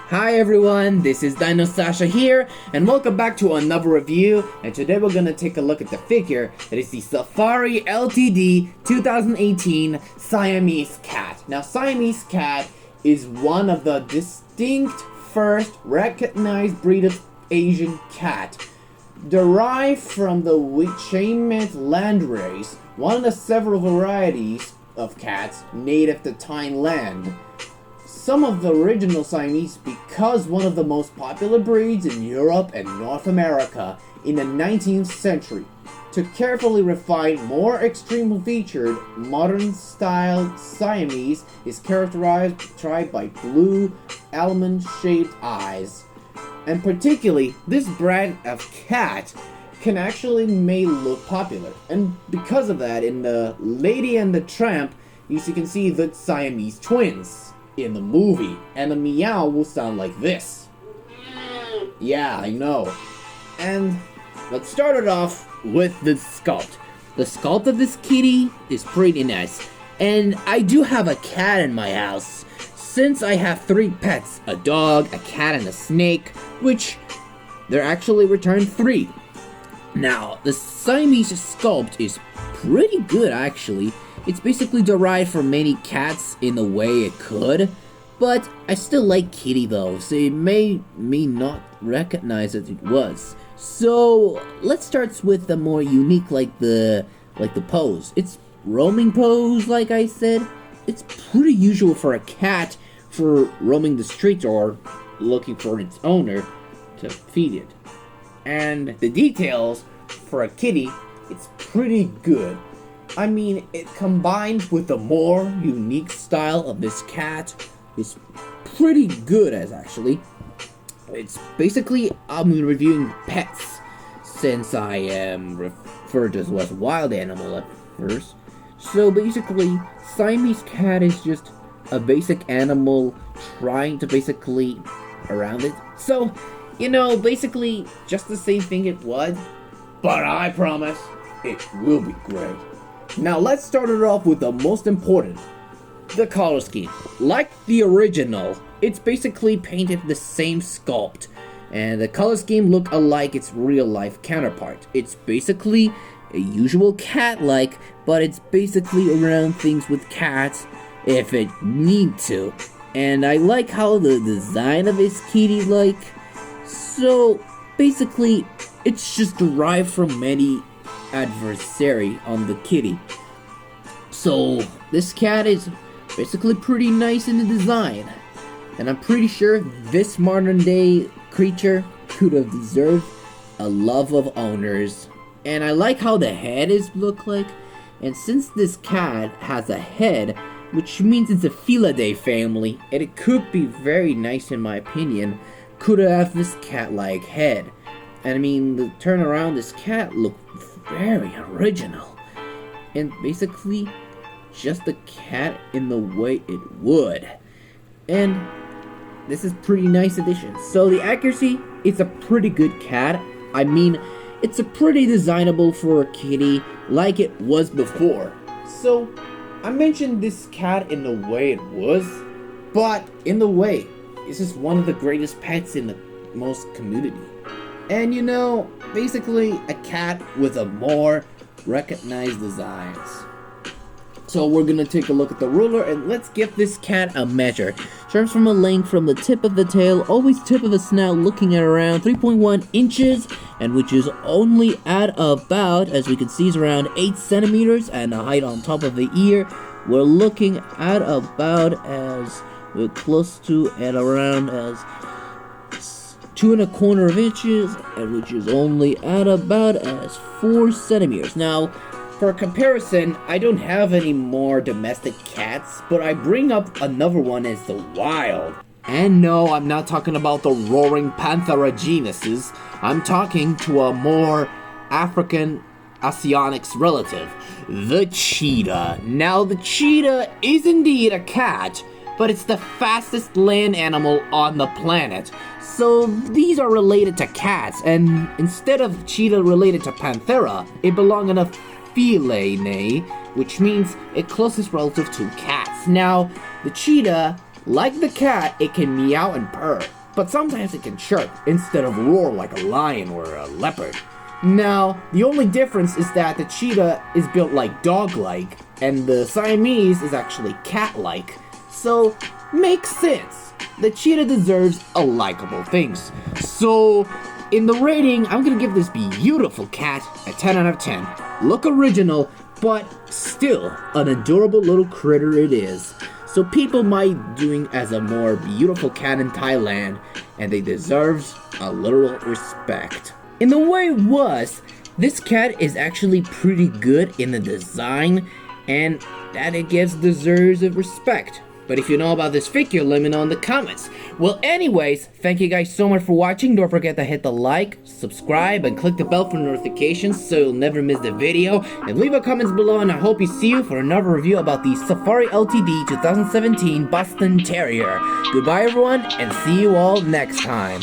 Hi everyone, this is DinoSasha here, and welcome back to another review. And today we're gonna take a look at the figure that is the Safari Ltd 2018 Siamese cat. Now, Siamese cat is one of the distinct first recognized breed of Asian cat, derived from the Siamese landrace, one of the several varieties of cats native to Thailand. Some of the original Siamese because one of the most popular breeds in Europe and North America in the 19th century. To carefully refine more extremely featured, modern-style Siamese is characterized by blue, almond-shaped eyes. And particularly, this brand of cat can actually may look popular. And because of that, in the Lady and the Tramp, you can see the Siamese twins in the movie, and the meow will sound like this. Yeah, I know. And let's start it off with the sculpt. The sculpt of this kitty is pretty nice, and I do have a cat in my house, since I have 3 pets, a dog, a cat, and a snake, which they're actually returned 3. Now, the Siamese sculpt is pretty good actually. It's basically derived from many cats in the way it could, but I still like kitty though, so it may not recognize that it was. So let's start with the more unique, like the pose. It's roaming pose, like I said. It's pretty usual for a cat for roaming the streets or looking for its owner to feed it. And the details for a kitty, it's pretty good. I mean, it combined with the more unique style of this cat is pretty good as actually. It's basically, I'm reviewing pets since I am referred to as wild animal at first. So basically, Siamese cat is just a basic animal trying to basically around it. So, basically just the same thing it was, but I promise it will be great. Now let's start it off with the most important, the color scheme. Like the original, it's basically painted the same sculpt, and the color scheme look alike its real life counterpart. It's basically a usual cat-like, but it's basically around things with cats if it need to. And I like how the design of his kitty-like. So basically, it's just derived from many adversary on the kitty. So this cat is basically pretty nice in the design, and I'm pretty sure this modern day creature could have deserved a love of owners. And I like how the head is look like, and since this cat has a head, which means it's a Felidae family, and it could be very nice in my opinion, could have this cat-like head. And I mean, the turn around this cat looked very original, and basically just the cat in the way it would. And this is pretty nice addition. So the accuracy, it's a pretty good cat. I mean, it's a pretty designable for a kitty like it was before. So I mentioned this cat in the way it was, but in the way, this is one of the greatest pets in the most community. And basically a cat with a more recognized designs. So we're gonna take a look at the ruler, and let's give this cat a measure. Starts from a length from the tip of the tail, always tip of the snout, looking at around 3.1 inches, and which is only at about, as we can see, is around 8 centimeters, and the height on top of the ear, we're looking at about as we're close to at around as 2.25 inches, and which is only at about as 4 centimeters. Now, for comparison, I don't have any more domestic cats, but I bring up another one as the wild. And no, I'm not talking about the roaring Panthera genuses. I'm talking to a more African Asiatics relative, the cheetah. Now, the cheetah is indeed a cat, but it's the fastest land animal on the planet. So these are related to cats, and instead of cheetah related to Panthera, it belongs in a Felidae, which means a closest relative to cats. Now, the cheetah, like the cat, it can meow and purr. but sometimes it can chirp instead of roar like a lion or a leopard. Now, the only difference is that the cheetah is built like dog-like, and the Siamese is actually cat-like. So, makes sense. The cheetah deserves a likable things. So, in the rating, I'm gonna give this beautiful cat a 10 out of 10. Look original, but still an adorable little critter it is. So people might doing as a more beautiful cat in Thailand, and they deserves a little respect. In the way it was, this cat is actually pretty good in the design, and that it deserves of respect. But if you know about this figure, let me know in the comments. Well, anyways, thank you guys so much for watching. Don't forget to hit the like, subscribe, and click the bell for notifications so you'll never miss the video. And leave a comments below, and I hope you see you for another review about the Safari Ltd 2017 Boston Terrier. Goodbye everyone, and see you all next time.